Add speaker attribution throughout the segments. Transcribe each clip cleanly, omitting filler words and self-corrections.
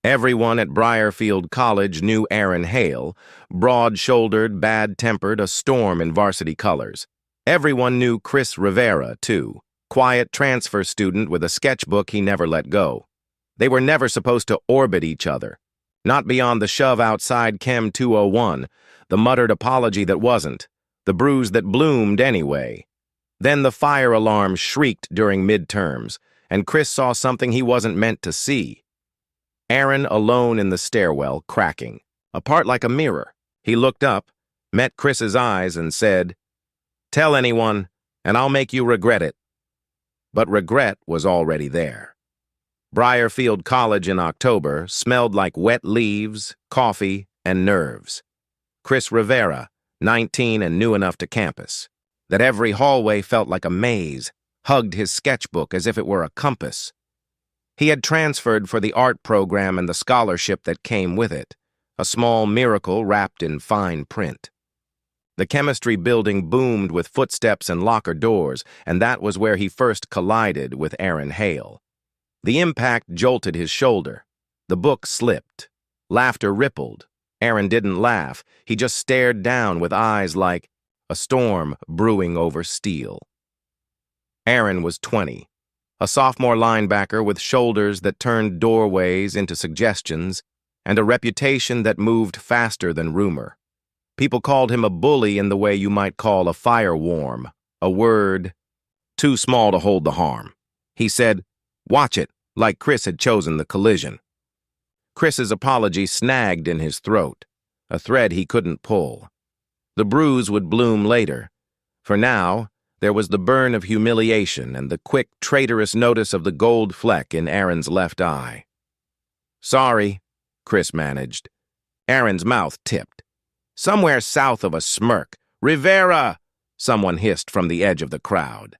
Speaker 1: Everyone at Briarfield College knew Aaron Hale, broad-shouldered, bad-tempered, a storm in varsity colors. Everyone knew Chris Rivera, too, quiet transfer student with a sketchbook he never let go. They were never supposed to orbit each other. Not beyond the shove outside Chem 201, the muttered apology that wasn't, the bruise that bloomed anyway. Then the fire alarm shrieked during midterms, and Chris saw something he wasn't meant to see. Aaron alone in the stairwell, cracking, apart like a mirror. He looked up, met Chris's eyes, and said, "Tell anyone, and I'll make you regret it." But regret was already there. Briarfield College in October smelled like wet leaves, coffee, and nerves. Chris Rivera, 19 and new enough to campus, that every hallway felt like a maze, hugged his sketchbook as if it were a compass. He had transferred for the art program and the scholarship that came with it, a small miracle wrapped in fine print. The chemistry building boomed with footsteps and locker doors, and that was where he first collided with Aaron Hale. The impact jolted his shoulder. The book slipped. Laughter rippled. Aaron didn't laugh. He just stared down with eyes like a storm brewing over steel. Aaron was 20. A sophomore linebacker with shoulders that turned doorways into suggestions, and a reputation that moved faster than rumor. People called him a bully in the way you might call a fireworm, a word too small to hold the harm. He said, "Watch it," like Chris had chosen the collision. Chris's apology snagged in his throat, a thread he couldn't pull. The bruise would bloom later. For now, there was the burn of humiliation and the quick, traitorous notice of the gold fleck in Aaron's left eye. "Sorry," Chris managed. Aaron's mouth tipped. Somewhere south of a smirk, "Rivera!" someone hissed from the edge of the crowd.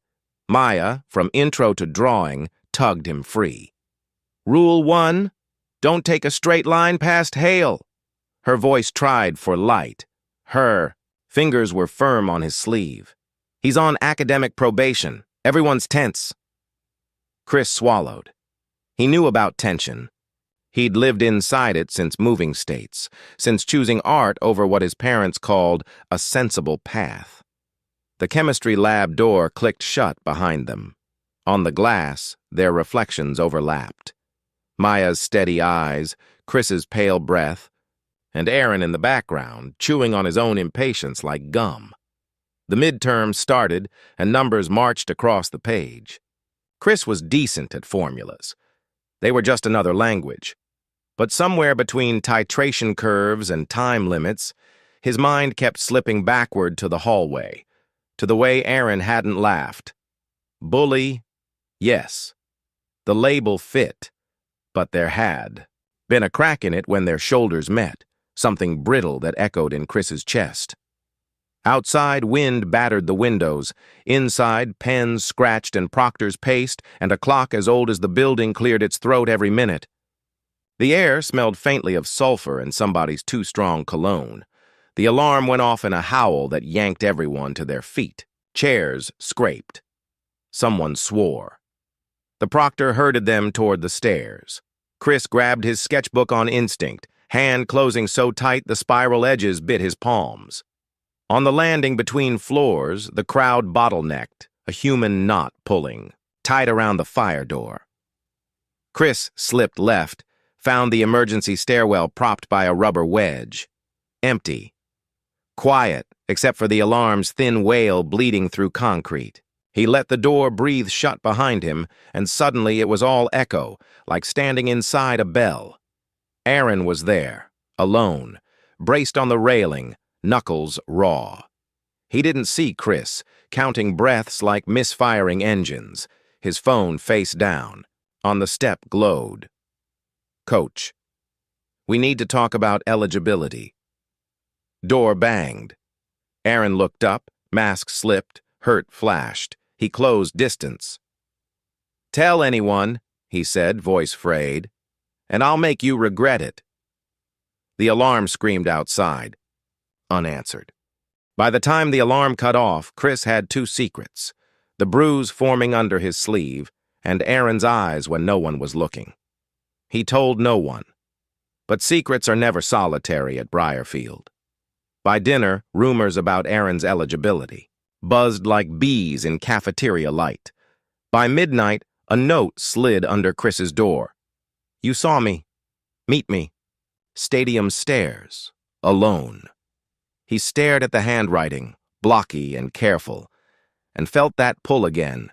Speaker 1: Maya, from intro to drawing, tugged him free. "Rule 1, don't take a straight line past Hale." Her voice tried for light. Her fingers were firm on his sleeve. "He's on academic probation. Everyone's tense." Chris swallowed. He knew about tension. He'd lived inside it since moving states, since choosing art over what his parents called a sensible path. The chemistry lab door clicked shut behind them. On the glass, their reflections overlapped. Maya's steady eyes, Chris's pale breath, and Aaron in the background, chewing on his own impatience like gum. The midterm started, and numbers marched across the page. Chris was decent at formulas. They were just another language. But somewhere between titration curves and time limits, his mind kept slipping backward to the hallway, to the way Aaron hadn't laughed. Bully, yes. The label fit, but there had been a crack in it when their shoulders met, something brittle that echoed in Chris's chest. Outside, wind battered the windows. Inside, pens scratched and proctors paced, and a clock as old as the building cleared its throat every minute. The air smelled faintly of sulfur and somebody's too-strong cologne. The alarm went off in a howl that yanked everyone to their feet. Chairs scraped. Someone swore. The proctor herded them toward the stairs. Chris grabbed his sketchbook on instinct, hand closing so tight the spiral edges bit his palms. On the landing between floors, the crowd bottlenecked, a human knot pulling, tight around the fire door. Chris slipped left, found the emergency stairwell propped by a rubber wedge. Empty. Quiet, except for the alarm's thin wail bleeding through concrete. He let the door breathe shut behind him, and suddenly it was all echo, like standing inside a bell. Aaron was there, alone, braced on the railing, knuckles raw. He didn't see Chris, counting breaths like misfiring engines, his phone face down. On the step glowed. "Coach, we need to talk about eligibility." Door banged. Aaron looked up, mask slipped, hurt flashed. He closed distance. "Tell anyone," he said, voice frayed, "and I'll make you regret it." The alarm screamed outside. Unanswered. By the time the alarm cut off, Chris had two secrets, the bruise forming under his sleeve and Aaron's eyes when no one was looking. He told no one, But secrets are never solitary at Briarfield. By dinner, rumors about Aaron's eligibility buzzed like bees in cafeteria light. By midnight, a note slid under Chris's door. You saw me. Meet me. Stadium stairs. Alone. He stared at the handwriting, blocky and careful, and felt that pull again,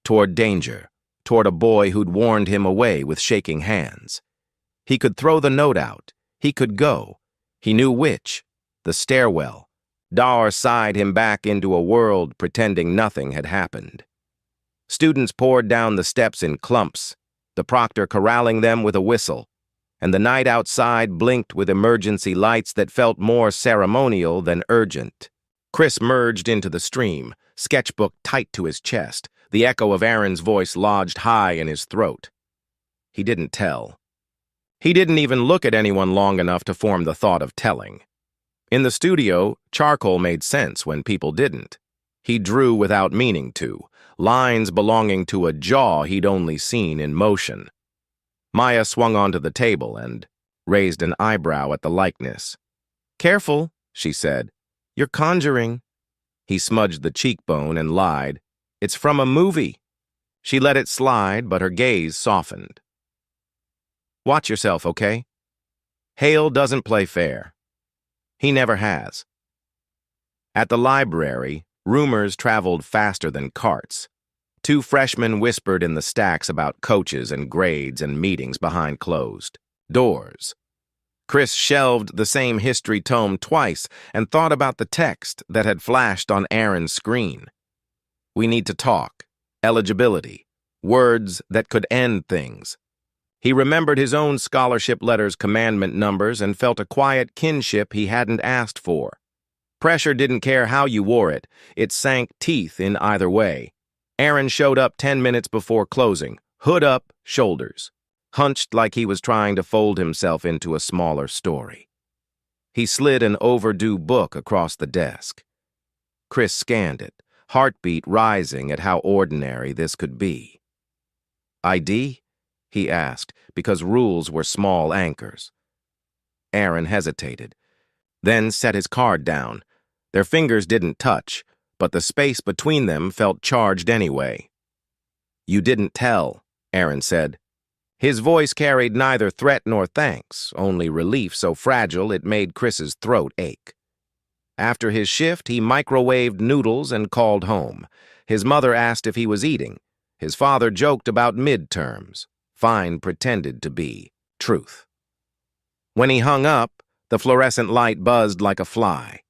Speaker 1: toward danger, toward a boy who'd warned him away with shaking hands. He could throw the note out. He could go. He knew which. The stairwell. Dar sighed him back into a world pretending nothing had happened. Students poured down the steps in clumps, the proctor corralling them with a whistle, and the night outside blinked with emergency lights that felt more ceremonial than urgent. Chris merged into the stream, sketchbook tight to his chest, the echo of Aaron's voice lodged high in his throat. He didn't tell. He didn't even look at anyone long enough to form the thought of telling. In the studio, charcoal made sense when people didn't. He drew without meaning to, lines belonging to a jaw he'd only seen in motion. Maya swung onto the table and raised an eyebrow at the likeness. Careful, she said. You're conjuring. He smudged the cheekbone and lied. It's from a movie. She let it slide, but her gaze softened. Watch yourself, okay? Hale doesn't play fair. He never has. At the library, rumors traveled faster than carts. Two freshmen whispered in the stacks about coaches and grades and meetings behind closed doors. Chris shelved the same history tome twice and thought about the text that had flashed on Aaron's screen. We need to talk. Eligibility. Words that could end things. He remembered his own scholarship letter's commandment numbers and felt a quiet kinship he hadn't asked for. Pressure didn't care how you wore it. It sank teeth in either way. Aaron showed up 10 minutes before closing, hood up, shoulders, hunched like he was trying to fold himself into a smaller story. He slid an overdue book across the desk. Chris scanned it, heartbeat rising at how ordinary this could be. ID? He asked, because rules were small anchors. Aaron hesitated, then set his card down. Their fingers didn't touch, but the space between them felt charged anyway. You didn't tell, Aaron said. His voice carried neither threat nor thanks, only relief so fragile it made Chris's throat ache. After his shift, he microwaved noodles and called home. His mother asked if he was eating. His father joked about midterms. Fine pretended to be truth. When he hung up, the fluorescent light buzzed like a fly.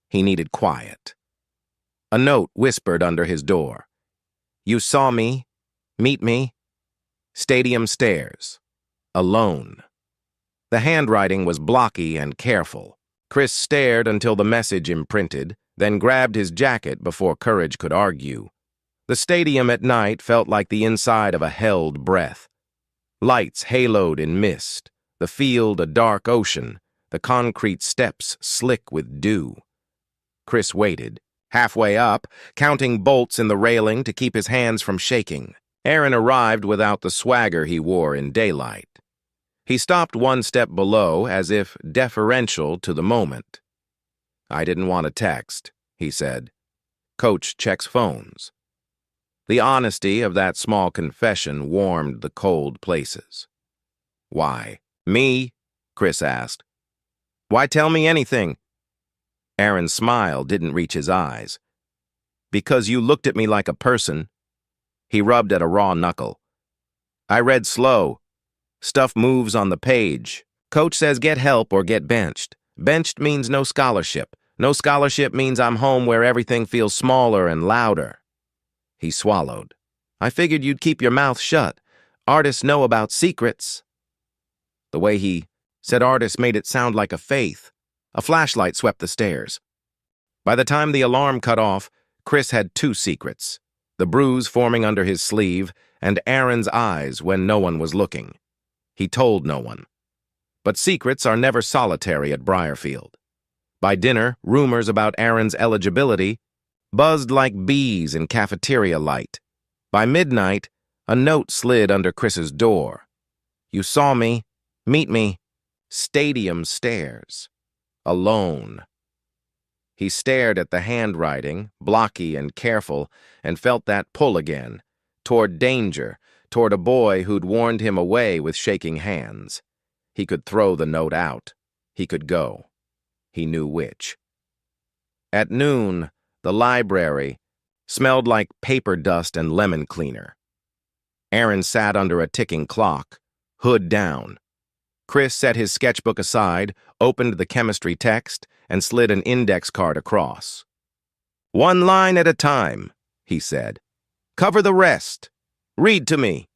Speaker 1: He needed quiet. A note whispered under his door. You saw me. Meet me. Stadium stairs. Alone. The handwriting was blocky and careful. Chris stared until the message imprinted, then grabbed his jacket before courage could argue. The stadium at night felt like the inside of a held breath. Lights haloed in mist, the field a dark ocean, the concrete steps slick with dew. Chris waited, halfway up, counting bolts in the railing to keep his hands from shaking. Aaron arrived without the swagger he wore in daylight. He stopped one step below, as if deferential to the moment. I didn't want a text, he said. Coach checks phones. The honesty of that small confession warmed the cold places. Why? Me? Chris asked. Why tell me anything? Aaron's smile didn't reach his eyes. Because you looked at me like a person. He rubbed at a raw knuckle. I read slow. Stuff moves on the page. Coach says get help or get benched. Benched means no scholarship. No scholarship means I'm home where everything feels smaller and louder. He swallowed. I figured you'd keep your mouth shut. Artists know about secrets. The way he said artists made it sound like a faith. A flashlight swept the stairs. By the time the alarm cut off, Chris had two secrets. The bruise forming under his sleeve, and Aaron's eyes when no one was looking. He told no one. But secrets are never solitary at Briarfield. By dinner, rumors about Aaron's eligibility buzzed like bees in cafeteria light. By midnight, a note slid under Chris's door. You saw me. Meet me. stadium stairs. Alone. He stared at the handwriting, blocky and careful, and felt that pull again, toward danger, toward a boy who'd warned him away with shaking hands. He could throw the note out. He could go. He knew which. At noon, the library smelled like paper dust and lemon cleaner. Aaron sat under a ticking clock, hood down. Chris set his sketchbook aside, opened the chemistry text, and slid an index card across. "One line at a time," he said. "Cover the rest. Read to me."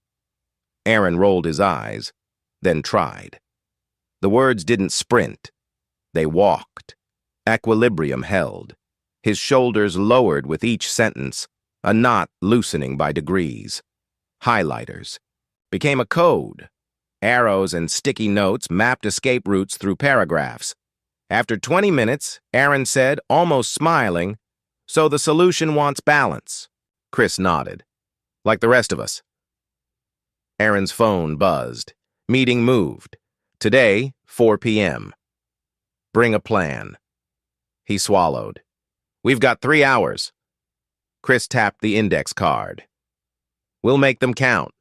Speaker 1: Aaron rolled his eyes, then tried. The words didn't sprint. They walked. Equilibrium held. His shoulders lowered with each sentence, a knot loosening by degrees. Highlighters became a code. Arrows and sticky notes mapped escape routes through paragraphs. After 20 minutes, Aaron said, almost smiling, "So the solution wants balance." Chris nodded. "Like the rest of us." Aaron's phone buzzed. Meeting moved. Today, 4 p.m. Bring a plan. He swallowed. "We've got 3 hours." Chris tapped the index card. "We'll make them count."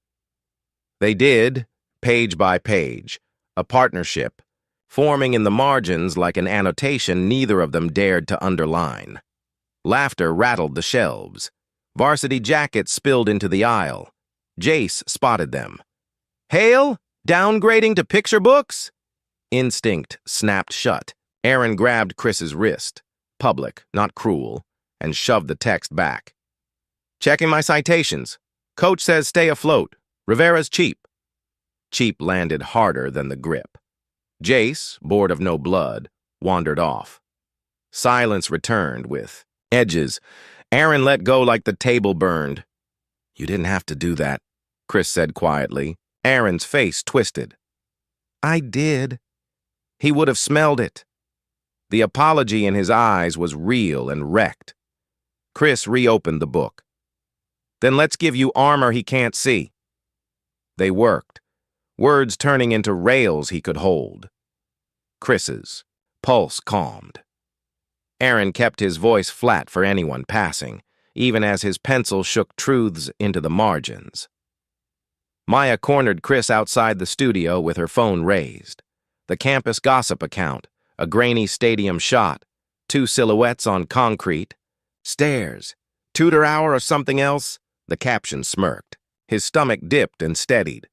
Speaker 1: They did, page by page, a partnership, forming in the margins like an annotation neither of them dared to underline. Laughter rattled the shelves. Varsity jackets spilled into the aisle. Jace spotted them. "Hale, downgrading to picture books?" Instinct snapped shut. Aaron grabbed Chris's wrist, public, not cruel, and shoved the text back. "Checking my citations. Coach says stay afloat. Rivera's cheap." Cheap landed harder than the grip. Jace, bored of no blood, wandered off. Silence returned with edges. Aaron let go like the table burned. "You didn't have to do that," Chris said quietly. Aaron's face twisted. "I did." He would have smelled it. The apology in his eyes was real and wrecked. Chris reopened the book. "Then let's give you armor he can't see." They worked, words turning into rails he could hold. Chris's pulse calmed. Aaron kept his voice flat for anyone passing, even as his pencil shook truths into the margins. Maya cornered Chris outside the studio with her phone raised. The campus gossip account, a grainy stadium shot, 2 silhouettes on concrete. "Stairs. Tutor hour or something else?" The caption smirked. His stomach dipped and steadied.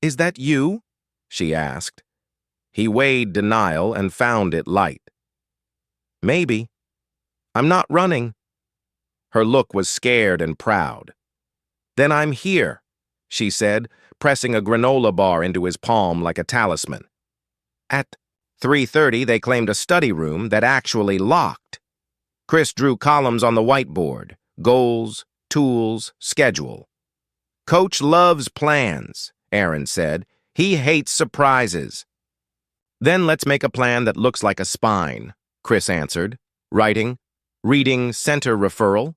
Speaker 1: "Is that you?" she asked. He weighed denial and found it light. "Maybe. I'm not running." Her look was scared and proud. "Then I'm here," she said, pressing a granola bar into his palm like a talisman. At 3:30, they claimed a study room that actually locked. Chris drew columns on the whiteboard, goals, tools, schedule. "Coach loves plans," Aaron said. "He hates surprises." "Then let's make a plan that looks like a spine," Chris answered. "Writing, reading center referral,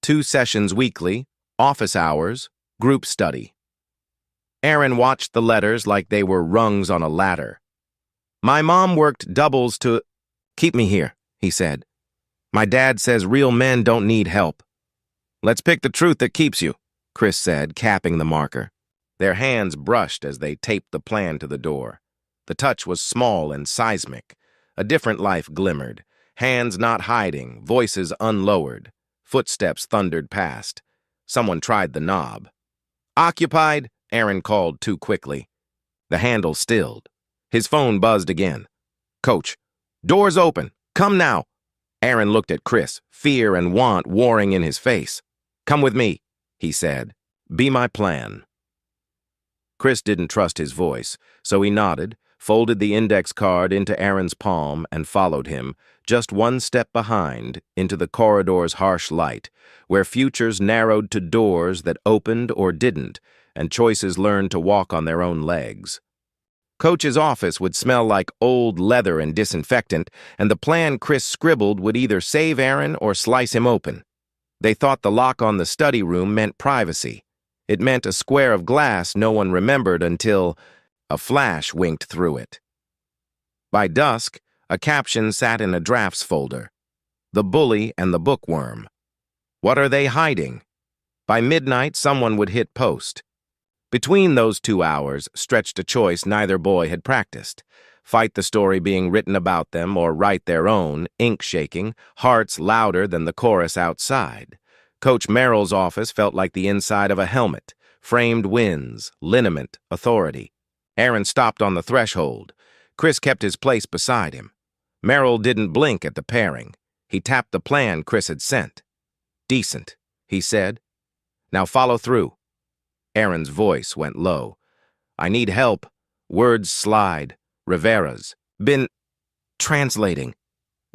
Speaker 1: 2 sessions weekly, office hours, group study." Aaron watched the letters like they were rungs on a ladder. "My mom worked doubles to keep me here," he said. "My dad says real men don't need help." "Let's pick the truth that keeps you," Chris said, capping the marker. Their hands brushed as they taped the plan to the door. The touch was small and seismic. A different life glimmered. Hands not hiding, voices unlowered. Footsteps thundered past. Someone tried the knob. "Occupied," Aaron called too quickly. The handle stilled. His phone buzzed again. "Coach, door's open. Come now." Aaron looked at Chris, fear and want warring in his face. "Come with me," he said. "Be my plan." Chris didn't trust his voice, so he nodded, folded the index card into Aaron's palm, and followed him, just one step behind, into the corridor's harsh light, where futures narrowed to doors that opened or didn't, and choices learned to walk on their own legs. Coach's office would smell like old leather and disinfectant, and the plan Chris scribbled would either save Aaron or slice him open. They thought the lock on the study room meant privacy. It meant a square of glass no one remembered until a flash winked through it. By dusk, a caption sat in a drafts folder. The bully and the bookworm. What are they hiding? By midnight, someone would hit post. Between those 2 hours stretched a choice neither boy had practiced. Fight the story being written about them or write their own, ink shaking, hearts louder than the chorus outside. Coach Merrill's office felt like the inside of a helmet. Framed wins, lineament, authority. Aaron stopped on the threshold. Chris kept his place beside him. Merrill didn't blink at the pairing. He tapped the plan Chris had sent. "Decent," he said. "Now follow through." Aaron's voice went low. "I need help. Words slide. Rivera's. Been translating."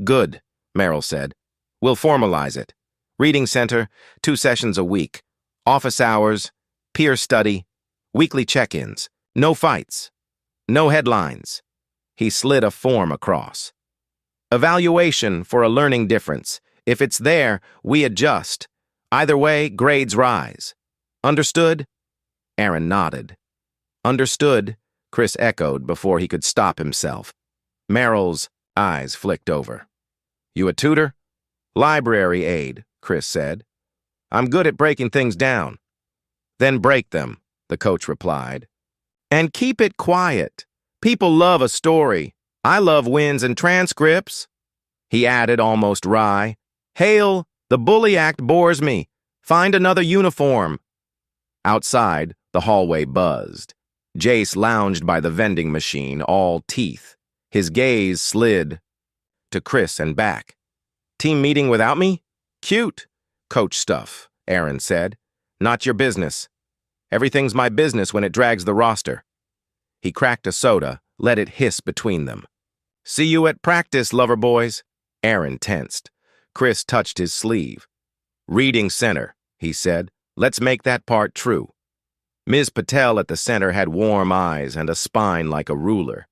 Speaker 1: "Good," Merrill said. "We'll formalize it. Reading center, 2 sessions a week. Office hours, peer study, weekly check-ins. No fights. No headlines." He slid a form across. "Evaluation for a learning difference. If it's there, we adjust. Either way, grades rise. Understood?" Aaron nodded. "Understood," Chris echoed before he could stop himself. Merrill's eyes flicked over. "You a tutor?" "Library aide," Chris said. "I'm good at breaking things down." "Then break them," the coach replied. "And keep it quiet. People love a story. I love wins and transcripts." He added, almost wry, "Hale, the bully act bores me. Find another uniform." Outside, the hallway buzzed. Jace lounged by the vending machine, all teeth. His gaze slid to Chris and back. "Team meeting without me? Cute." "Coach stuff," Aaron said. "Not your business. Everything's my business when it drags the roster." He cracked a soda, let it hiss between them. "See you at practice, lover boys." Aaron tensed. Chris touched his sleeve. "Reading center," he said. "Let's make that part true." Ms. Patel at the center had warm eyes and a spine like a ruler.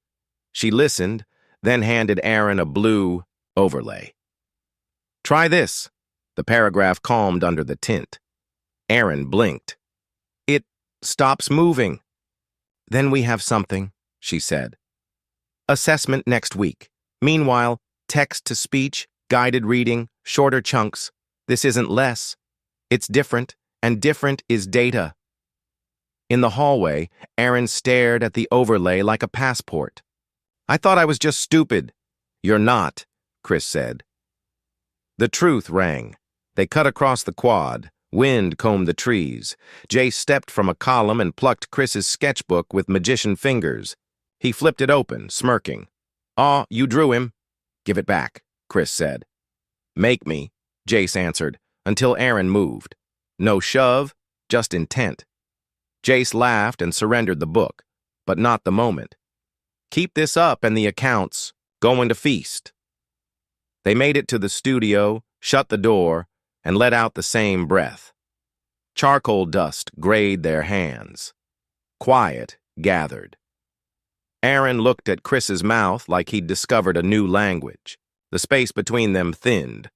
Speaker 1: She listened, then handed Aaron a blue overlay. "Try this." The paragraph calmed under the tint. Aaron blinked. "It stops moving." "Then we have something," she said. "Assessment next week. Meanwhile, text-to-speech, guided reading, shorter chunks. This isn't less. It's different, and different is data." In the hallway, Aaron stared at the overlay like a passport. "I thought I was just stupid." "You're not," Chris said. The truth rang. They cut across the quad. Wind combed the trees. Jay stepped from a column and plucked Chris's sketchbook with magician fingers. He flipped it open, smirking. "Aw, you drew him." "Give it back," Chris said. "Make me," Jace answered, until Aaron moved. No shove, just intent. Jace laughed and surrendered the book, but not the moment. "Keep this up and the accounts. Going to feast." They made it to the studio, shut the door, and let out the same breath. Charcoal dust grayed their hands. Quiet gathered. Aaron looked at Chris's mouth like he'd discovered a new language. The space between them thinned.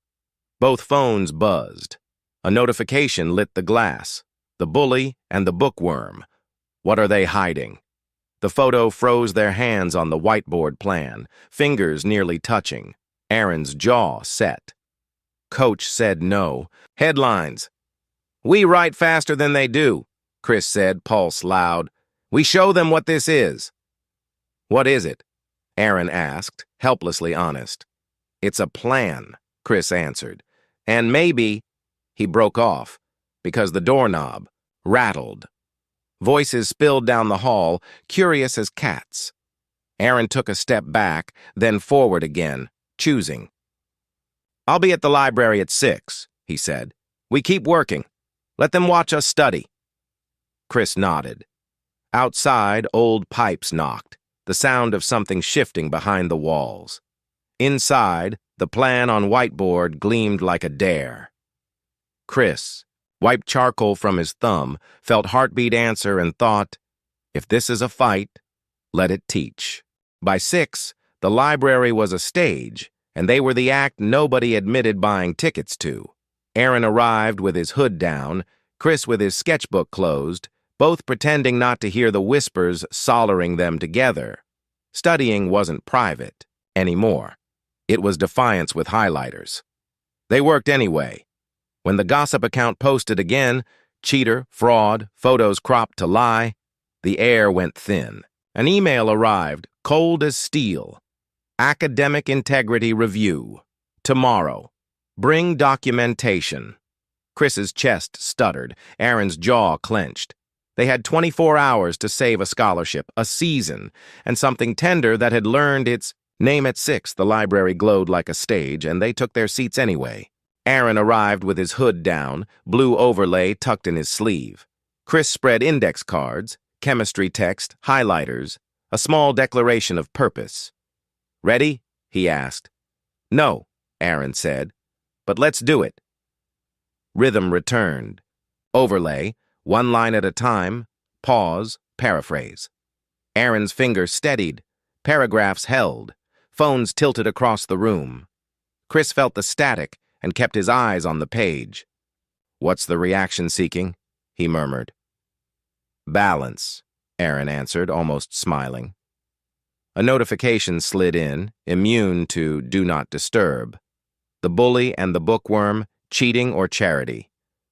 Speaker 1: Both phones buzzed. A notification lit the glass. The bully and the bookworm. What are they hiding? The photo froze their hands on the whiteboard plan, fingers nearly touching. Aaron's jaw set. Coach said no. Headlines. "We write faster than they do," Chris said, pulse loud. "We show them what this is." "What is it?" Aaron asked, helplessly honest. "It's a plan," Chris answered. "And maybe—" He broke off, because the doorknob rattled. Voices spilled down the hall, curious as cats. Aaron took a step back, then forward again, choosing. "I'll be at the library at 6, he said. "We keep working. Let them watch us study." Chris nodded. Outside, old pipes knocked, the sound of something shifting behind the walls. Inside, the plan on whiteboard gleamed like a dare. Chris wiped charcoal from his thumb, felt heartbeat answer, and thought, if this is a fight, let it teach. By 6, the library was a stage, and they were the act nobody admitted buying tickets to. Aaron arrived with his hood down, Chris with his sketchbook closed, both pretending not to hear the whispers soldering them together. Studying wasn't private anymore. It was defiance with highlighters. They worked anyway. When the gossip account posted again, cheater, fraud, photos cropped to lie, the air went thin. An email arrived, cold as steel. Academic Integrity Review. Tomorrow. Bring documentation. Chris's chest stuttered. Aaron's jaw clenched. They had 24 hours to save a scholarship, a season, and something tender that had learned its name at 6. The library glowed like a stage, and they took their seats anyway. Aaron arrived with his hood down, blue overlay tucked in his sleeve. Chris spread index cards, chemistry text, highlighters, a small declaration of purpose. "Ready?" he asked. "No," Aaron said, "but let's do it." Rhythm returned. Overlay, one line at a time, pause, paraphrase. Aaron's fingers steadied, paragraphs held, phones tilted across the room. Chris felt the static and kept his eyes on the page. "What's the reaction seeking?" he murmured. "Balance," Aaron answered, almost smiling. A notification slid in, immune to Do Not Disturb. The bully and the bookworm, cheating or charity.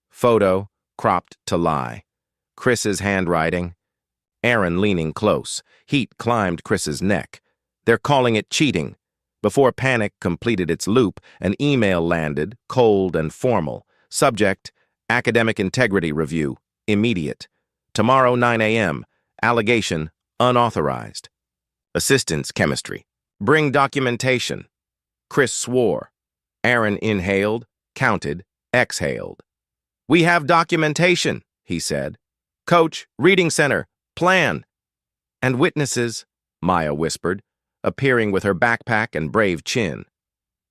Speaker 1: Photo, cropped to lie. Chris's handwriting. Aaron leaning close. Heat climbed Chris's neck. "They're calling it cheating." Before panic completed its loop, an email landed, cold and formal. Subject, Academic Integrity Review, immediate. Tomorrow 9 a.m. Allegation, unauthorized. Assistance chemistry. Bring documentation. Chris swore. Aaron inhaled, counted, exhaled. "We have documentation," he said. "Coach, reading center, plan." "And witnesses," Maya whispered, appearing with her backpack and brave chin.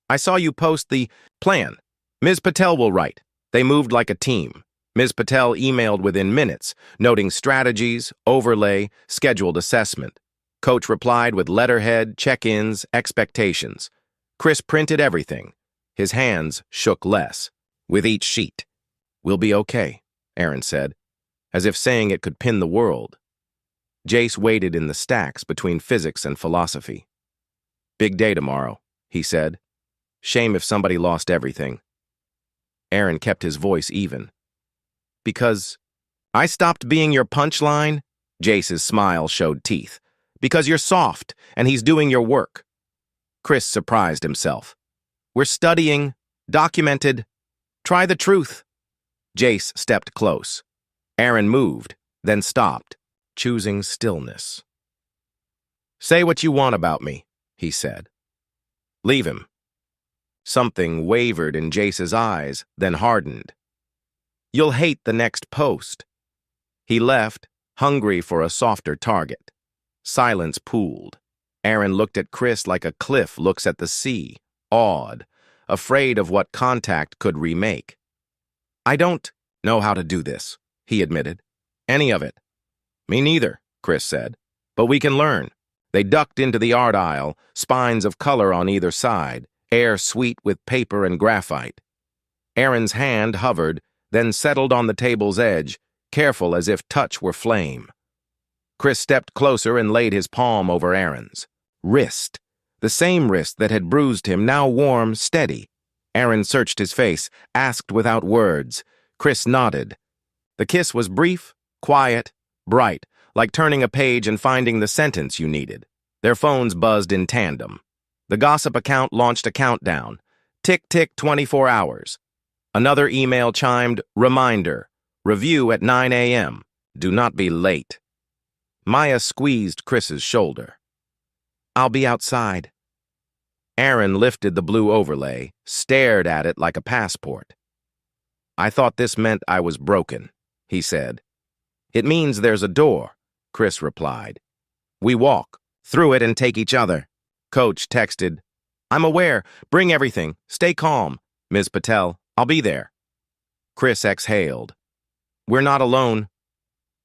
Speaker 1: "I saw you post the plan. Ms. Patel will write." They moved like a team. Ms. Patel emailed within minutes, noting strategies, overlay, scheduled assessment. Coach replied with letterhead, check-ins, expectations. Chris printed everything. His hands shook less. With each sheet. "We'll be okay," Aaron said, as if saying it could pin the world. Jace waited in the stacks between physics and philosophy. "Big day tomorrow," he said. "Shame if somebody lost everything." Aaron kept his voice even. "Because I stopped being your punchline?" Jace's smile showed teeth. "Because you're soft, and he's doing your work." Chris surprised himself. "We're studying, documented. Try the truth." Jace stepped close. Aaron moved, then stopped, choosing stillness. "Say what you want about me," he said. "Leave him." Something wavered in Jace's eyes, then hardened. "You'll hate the next post." He left, hungry for a softer target. Silence pooled. Aaron looked at Chris like a cliff looks at the sea, awed, afraid of what contact could remake. "I don't know how to do this," he admitted. "Any of it." "Me neither," Chris said. "But we can learn." They ducked into the art aisle, spines of color on either side, air sweet with paper and graphite. Aaron's hand hovered, then settled on the table's edge, careful as if touch were flame. Chris stepped closer and laid his palm over Aaron's. Wrist. The same wrist that had bruised him, now warm, steady. Aaron searched his face, asked without words. Chris nodded. The kiss was brief, quiet, bright, like turning a page and finding the sentence you needed. Their phones buzzed in tandem. The gossip account launched a countdown. Tick, tick, 24 hours. Another email chimed, reminder, review at 9 a.m. Do not be late. Maya squeezed Chris's shoulder. "I'll be outside." Aaron lifted the blue overlay, stared at it like a passport. "I thought this meant I was broken," he said. "It means there's a door," Chris replied. "We walk through it and take each other." Coach texted, "I'm aware. Bring everything. Stay calm. Ms. Patel, I'll be there." Chris exhaled. "We're not alone."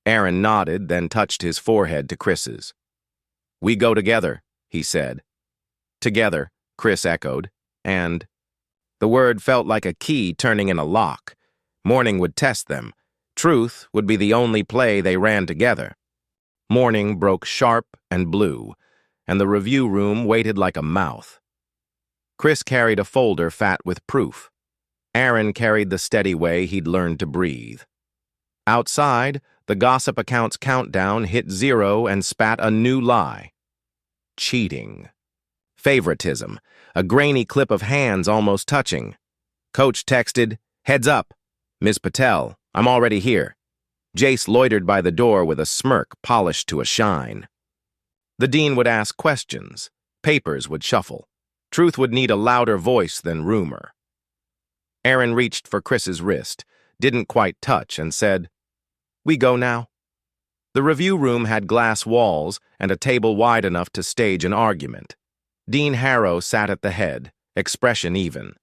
Speaker 1: Aaron nodded, then touched his forehead to Chris's. "We go together," he said. "Together," Chris echoed, and the word felt like a key turning in a lock. Morning would test them. Truth would be the only play they ran together. Morning broke sharp and blue, and the review room waited like a mouth. Chris carried a folder fat with proof. Aaron carried the steady way he'd learned to breathe. Outside, the gossip account's countdown hit 0 and spat a new lie. Cheating. Favoritism. A grainy clip of hands almost touching. Coach texted, "Heads up. Ms. Patel, I'm already here." Jace loitered by the door with a smirk polished to a shine. The dean would ask questions. Papers would shuffle. Truth would need a louder voice than rumor. Aaron reached for Chris's wrist, didn't quite touch, and said, "We go now?" The review room had glass walls and a table wide enough to stage an argument. Dean Harrow sat at the head, expression even.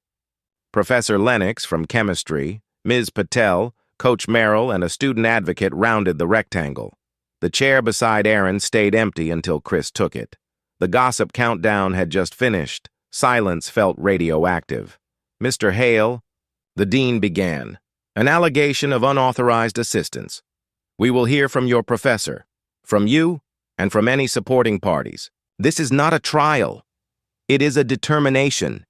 Speaker 1: Professor Lennox from chemistry, Ms. Patel, Coach Merrill, and a student advocate rounded the rectangle. The chair beside Aaron stayed empty until Chris took it. The gossip countdown had just finished. Silence felt radioactive. "Mr. Hale," the dean began, "an allegation of unauthorized assistance. We will hear from your professor, from you, and from any supporting parties. This is not a trial. It is a determination."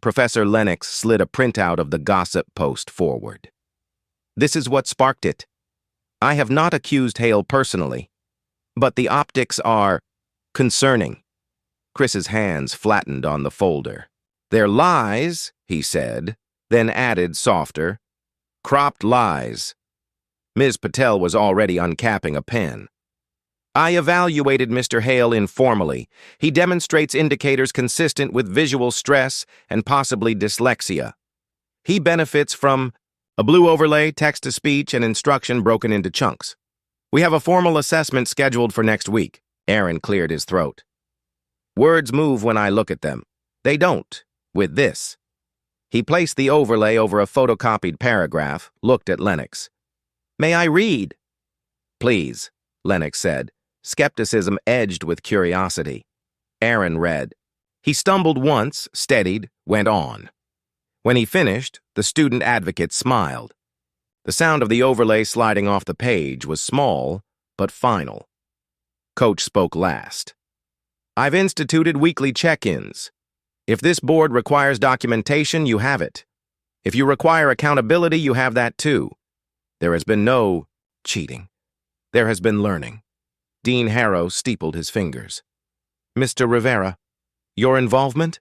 Speaker 1: Professor Lennox slid a printout of the gossip post forward. "This is what sparked it. I have not accused Hale personally, but the optics are concerning." Chris's hands flattened on the folder. "They're lies," he said, then added softer, "cropped lies." Ms. Patel was already uncapping a pen. "I evaluated Mr. Hale informally. He demonstrates indicators consistent with visual stress and possibly dyslexia. He benefits from a blue overlay, text-to-speech, and instruction broken into chunks. We have a formal assessment scheduled for next week." Aaron cleared his throat. "Words move when I look at them. They don't with this." He placed the overlay over a photocopied paragraph, looked at Lennox. "May I read?" "Please," Lennox said. Skepticism edged with curiosity. Aaron read. He stumbled once, steadied, went on. When he finished, the student advocate smiled. The sound of the overlay sliding off the page was small, but final. Coach spoke last. "I've instituted weekly check-ins. If this board requires documentation, you have it. If you require accountability, you have that too. There has been no cheating. There has been learning." Dean Harrow steepled his fingers. "Mr. Rivera, your involvement?"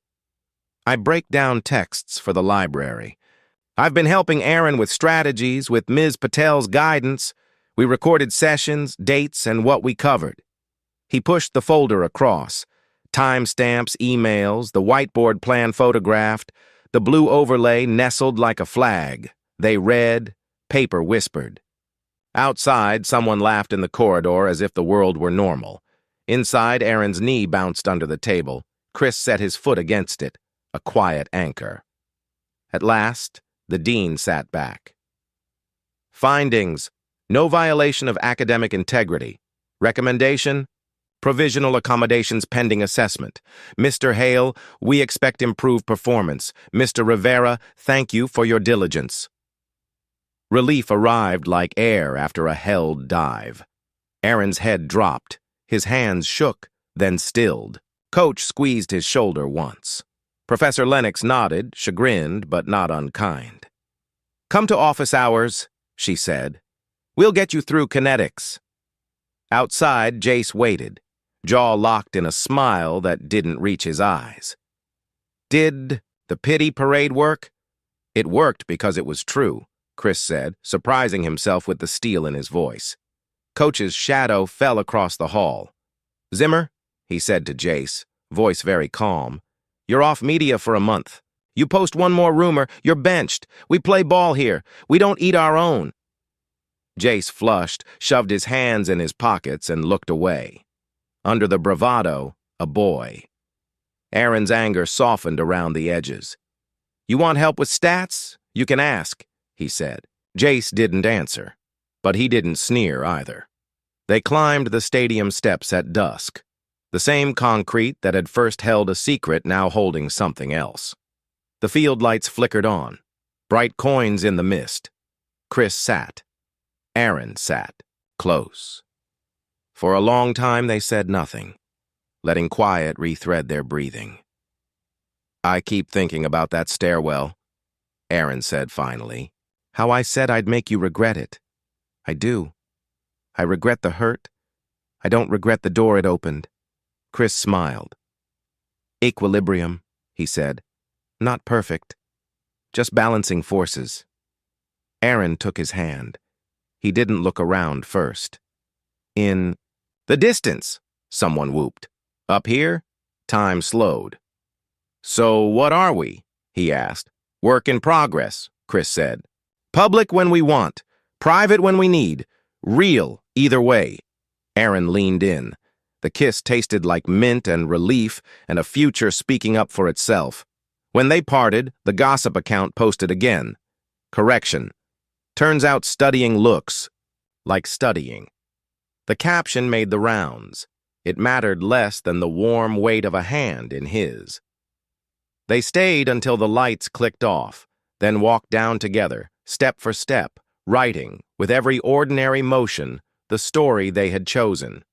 Speaker 1: "I break down texts for the library. I've been helping Aaron with strategies, with Ms. Patel's guidance. We recorded sessions, dates, and what we covered." He pushed the folder across. Timestamps, emails, the whiteboard plan photographed, the blue overlay nestled like a flag. They read, paper whispered. Outside, someone laughed in the corridor as if the world were normal. Inside, Aaron's knee bounced under the table. Chris set his foot against it, a quiet anchor. At last, the dean sat back. "Findings: no violation of academic integrity. Recommendation: provisional accommodations pending assessment. Mr. Hale, we expect improved performance. Mr. Rivera, thank you for your diligence." Relief arrived like air after a held dive. Aaron's head dropped. His hands shook, then stilled. Coach squeezed his shoulder once. Professor Lennox nodded, chagrined but not unkind. "Come to office hours," she said. "We'll get you through kinetics." Outside, Jace waited, jaw locked in a smile that didn't reach his eyes. Did the pity parade work? It worked because it was true, Chris said, surprising himself with the steel in his voice. Coach's shadow fell across the hall. "Zimmer," he said to Jace, voice very calm, "you're off media for a month. You post one more rumor, you're benched. We play ball here. We don't eat our own." Jace flushed, shoved his hands in his pockets, and looked away. Under the bravado, a boy. Aaron's anger softened around the edges. "You want help with stats? You can ask," he said. Jace didn't answer, but he didn't sneer either. They climbed the stadium steps at dusk, the same concrete that had first held a secret now holding something else. The field lights flickered on, bright coins in the mist. Chris sat. Aaron sat, close. For a long time they said nothing. letting quiet rethread their breathing. "I keep thinking about that stairwell," Aaron said finally. "How I said I'd make you regret it. I do. I regret the hurt. I don't regret the door it opened." Chris smiled. "Equilibrium," he said. "Not perfect. Just balancing forces." Aaron took his hand. He didn't look around first. "In the distance," someone whooped. "Up here?" Time slowed. "So what are we?" he asked. "Work in progress," Chris said. "Public when we want, private when we need, real either way." Aaron leaned in. The kiss tasted like mint and relief and a future speaking up for itself. When they parted, the gossip account posted again. "Correction. Turns out studying looks like studying." The caption made the rounds. It mattered less than the warm weight of a hand in his. They stayed until the lights clicked off, then walked down together, step for step, writing, with every ordinary motion, the story they had chosen.